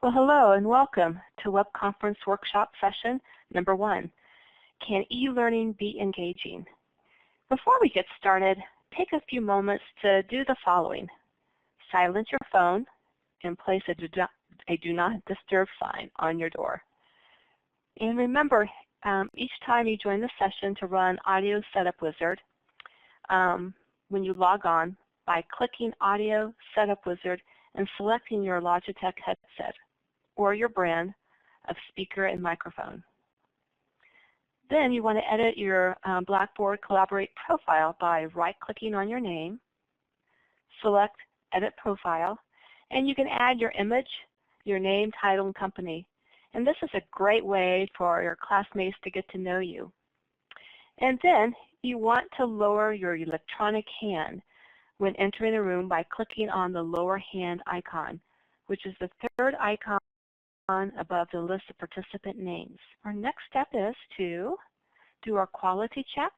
Well, hello and welcome to Web Conference Workshop Session number 1. Can e-learning be engaging? Before we get started, take a few moments to do the following. Silence your phone and place a do not disturb sign on your door. And remember, each time you join the session to run Audio Setup Wizard, when you log on, by clicking Audio Setup Wizard and selecting your Logitech headset or your brand of speaker and microphone. Then you want to edit your Blackboard Collaborate profile by right-clicking on your name, select Edit Profile, and you can add your image, your name, title, and company. And this is a great way for your classmates to get to know you. And then you want to lower your electronic hand when entering the room by clicking on the lower hand icon, which is the third icon above the list of participant names. Our next step is to do our quality check,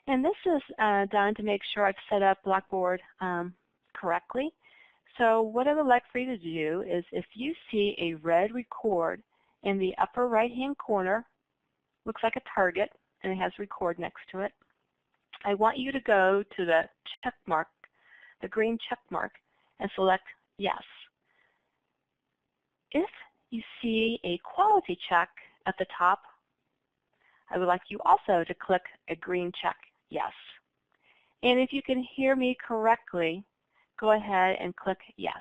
and this is done to make sure I've set up Blackboard correctly. So what I would like for you to do is, if you see a red record in the upper right hand corner, looks like a target and it has record next to it, I want you to go to the check mark, the green check mark, and select yes. If you see a quality check at the top, I would like you also to click a green check, yes. And if you can hear me correctly, go ahead and click yes.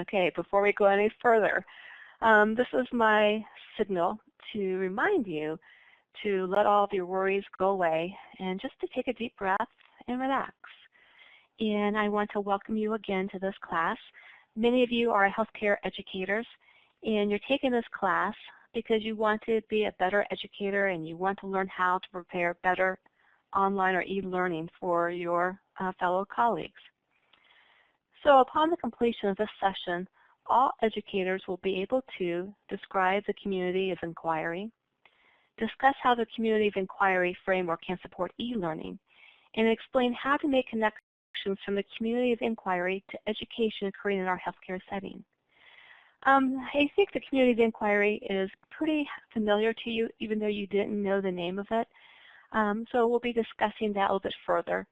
Okay, before we go any further, this is my signal to remind you to let all of your worries go away and just to take a deep breath and relax. And I want to welcome you again to this class. Many of you are healthcare educators, and you're taking this class because you want to be a better educator and you want to learn how to prepare better online or e-learning for your fellow colleagues. So upon the completion of this session, all educators will be able to describe the community of inquiry, discuss how the community of inquiry framework can support e-learning, and explain how to make connections from the community of inquiry to education occurring in our healthcare setting. I think the community of inquiry is pretty familiar to you, even though you didn't know the name of it. So we'll be discussing that a little bit further.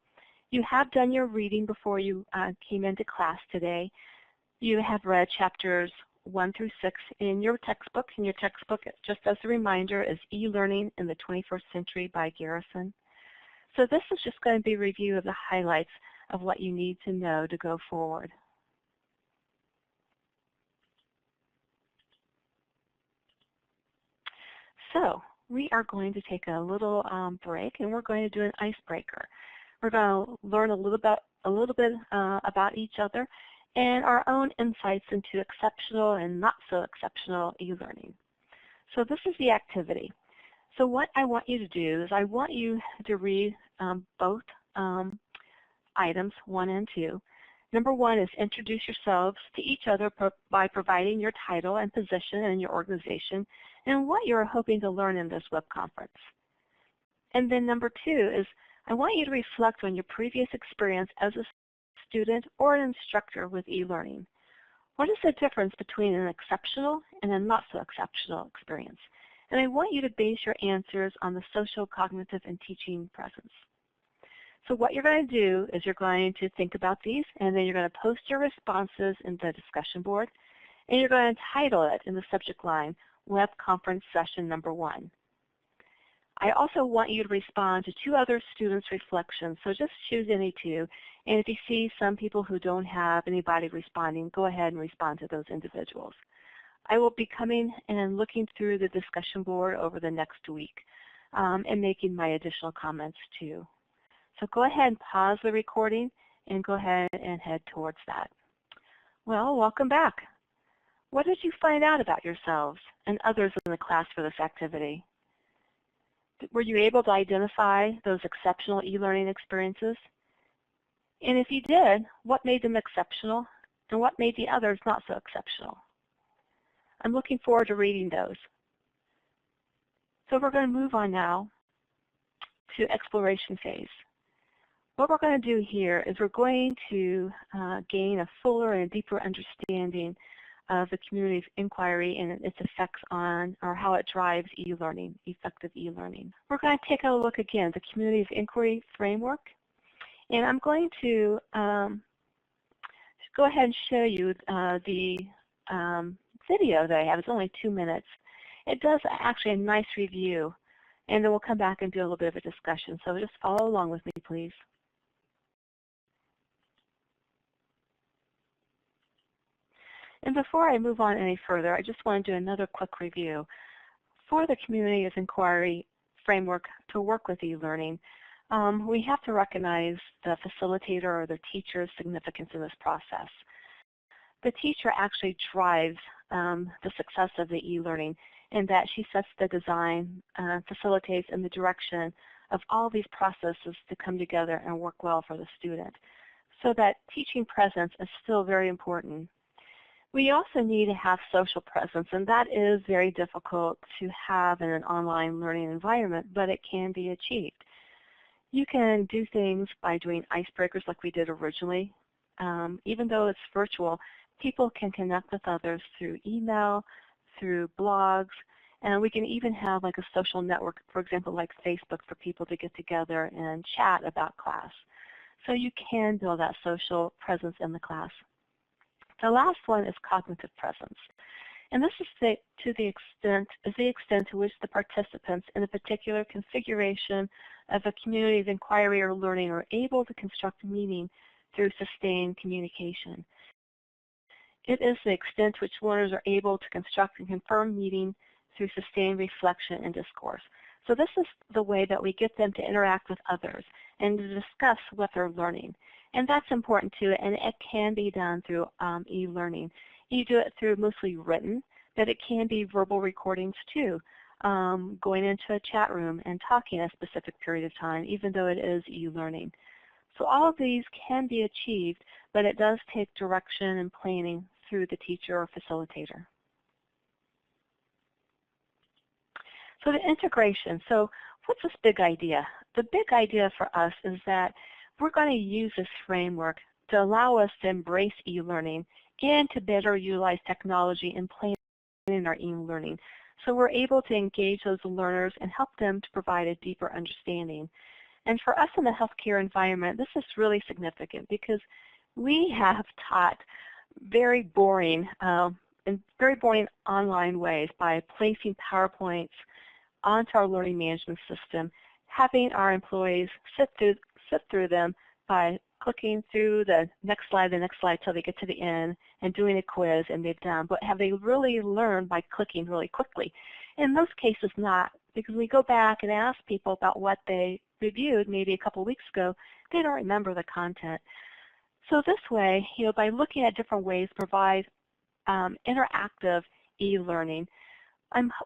You have done your reading before you came into class today. You have read chapters 1 through 6 in your textbook. And your textbook, just as a reminder, is E-Learning in the 21st Century by Garrison. So this is just going to be a review of the highlights of what you need to know to go forward. So we are going to take a little break, and we're going to do an icebreaker. We're going to learn a little bit about each other and our own insights into exceptional and not so exceptional e-learning. So this is the activity. So what I want you to do is I want you to read both items 1 and 2. Number 1 is introduce yourselves to each other by providing your title and position in your organization and what you're hoping to learn in this web conference. And then number 2 is I want you to reflect on your previous experience as a student or an instructor with e-learning. What is the difference between an exceptional and a not so exceptional experience? And I want you to base your answers on the social, cognitive, and teaching presence. So what you're going to do is you're going to think about these, and then you're going to post your responses in the discussion board, and you're going to title it in the subject line, Web Conference Session Number 1. I also want you to respond to 2 other students' reflections, so just choose any 2. And if you see some people who don't have anybody responding, go ahead and respond to those individuals. I will be coming and looking through the discussion board over the next week and making my additional comments too. So go ahead and pause the recording and go ahead and head towards that. Well, welcome back. What did you find out about yourselves and others in the class for this activity? Were you able to identify those exceptional e-learning experiences? And if you did, what made them exceptional and what made the others not so exceptional? I'm looking forward to reading those. So we're going to move on now to exploration phase. What we're going to do here is we're going to gain a fuller and deeper understanding of the community of inquiry and its effects on, or how it drives e-learning, effective e-learning. We're going to take a look again at the community of inquiry framework, and I'm going to go ahead and show you the video that I have. It's only 2 minutes. It does actually a nice review, and then we'll come back and do a little bit of a discussion. So just follow along with me, please. And before I move on any further, I just want to do another quick review. For the community of inquiry framework to work with e-learning, we have to recognize the facilitator or the teacher's significance in this process. The teacher actually drives the success of the e-learning in that she sets the design, facilitates in the direction of all these processes to come together and work well for the student. So that teaching presence is still very important. We also need to have social presence, and that is very difficult to have in an online learning environment, but it can be achieved. You can do things by doing icebreakers like we did originally. Even though it's virtual, people can connect with others through email, through blogs, and we can even have like a social network, for example, like Facebook, for people to get together and chat about class. So you can build that social presence in the class. The last one is cognitive presence. And this is the extent to which the participants in a particular configuration of a community of inquiry or learning are able to construct meaning through sustained communication. It is the extent to which learners are able to construct and confirm meaning through sustained reflection and discourse. So this is the way that we get them to interact with others and to discuss what they're learning. And that's important too, and it can be done through e-learning. You do it through mostly written, but it can be verbal recordings too, going into a chat room and talking a specific period of time, even though it is e-learning. So all of these can be achieved, but it does take direction and planning through the teacher or facilitator. So the integration. So what's this big idea? The big idea for us is that we're going to use this framework to allow us to embrace e-learning and to better utilize technology in planning our e-learning. So we're able to engage those learners and help them to provide a deeper understanding. And for us in the healthcare environment, this is really significant because we have taught very boring online ways by placing PowerPoints onto our learning management system, having our employees sit through them by clicking through the next slide till they get to the end and doing a quiz and they've done. But have they really learned by clicking really quickly? In most cases not, because we go back and ask people about what they reviewed maybe a couple weeks ago, they don't remember the content. So this way, by looking at different ways to provide interactive e-learning,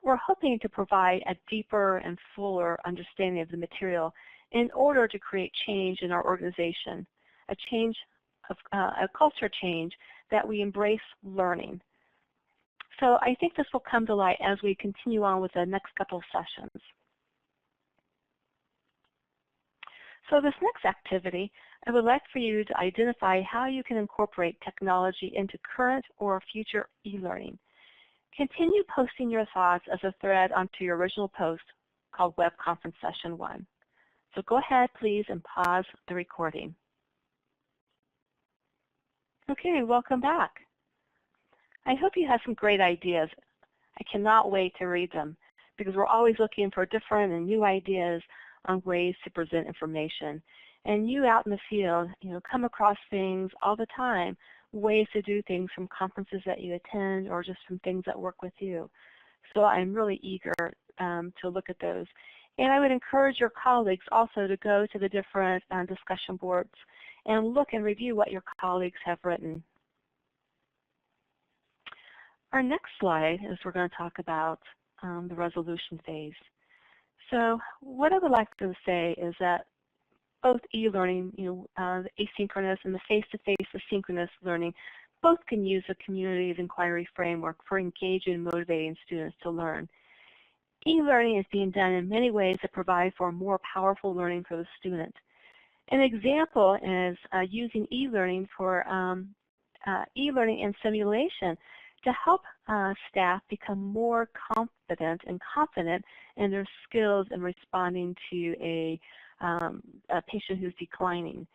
we're hoping to provide a deeper and fuller understanding of the material in order to create change in our organization, a culture change that we embrace learning. So I think this will come to light as we continue on with the next couple of sessions. So this next activity, I would like for you to identify how you can incorporate technology into current or future e-learning. Continue posting your thoughts as a thread onto your original post called Web Conference Session 1. So go ahead, please, and pause the recording. Okay, welcome back. I hope you have some great ideas. I cannot wait to read them because we're always looking for different and new ideas on ways to present information. And you out in the field, come across things all the time, ways to do things from conferences that you attend or just from things that work with you. So I'm really eager to look at those. And I would encourage your colleagues also to go to the different discussion boards and look and review what your colleagues have written. Our next slide is we're going to talk about the resolution phase. So what I would like to say is that both e-learning, the asynchronous and the face-to-face asynchronous learning, both can use a community of inquiry framework for engaging and motivating students to learn. E-learning is being done in many ways that provide for more powerful learning for the student. An example is using e-learning for e-learning and simulation to help staff become more confident and confident in their skills in responding to a patient who's declining.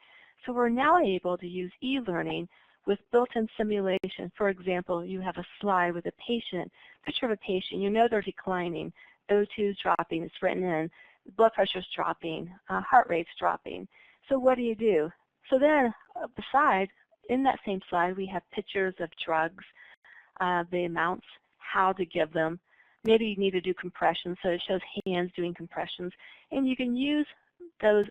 So we're now able to use e-learning with built-in simulation. For example, you have a slide with a patient, picture of a patient, you know they're declining, O2 is dropping, it's written in, blood pressure is dropping, heart rate's dropping. So what do? So then, beside, in that same slide, we have pictures of drugs, the amounts, how to give them. Maybe you need to do compressions, so it shows hands doing compressions. And you can use those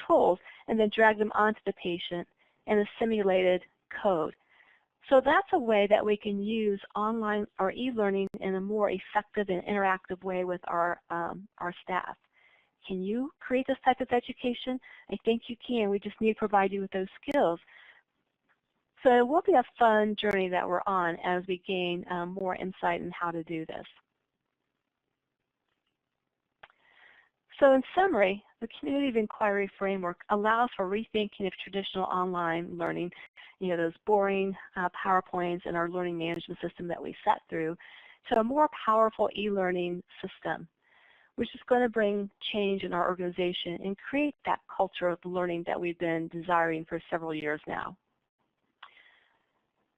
tools and then drag them onto the patient in a simulated code. So that's a way that we can use online or e-learning in a more effective and interactive way with our staff. Can you create this type of education? I think you can. We just need to provide you with those skills. So it will be a fun journey that we're on as we gain more insight in how to do this. So in summary, the Community of Inquiry Framework allows for rethinking of traditional online learning, you know, those boring PowerPoints and our learning management system that we sat through, to a more powerful e-learning system, which is going to bring change in our organization and create that culture of learning that we've been desiring for several years now.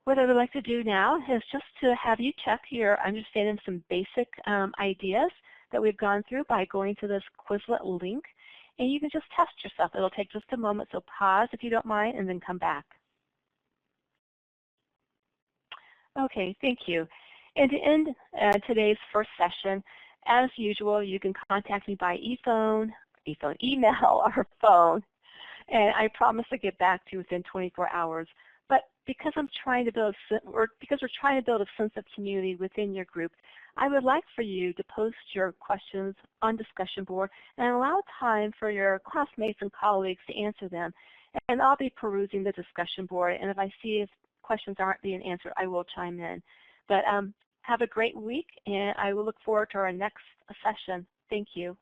What I would like to do now is just to have you check your understanding of some basic ideas that we've gone through by going to this Quizlet link, and you can just test yourself. It'll take just a moment, so pause if you don't mind, and then come back. Okay, thank you. And to end today's first session, as usual, you can contact me by email, or phone, and I promise to get back to you within 24 hours. But because we're trying to build a sense of community within your group, I would like for you to post your questions on discussion board and allow time for your classmates and colleagues to answer them. And I'll be perusing the discussion board, and if I see if questions aren't being answered, I will chime in. But have a great week, and I will look forward to our next session. Thank you.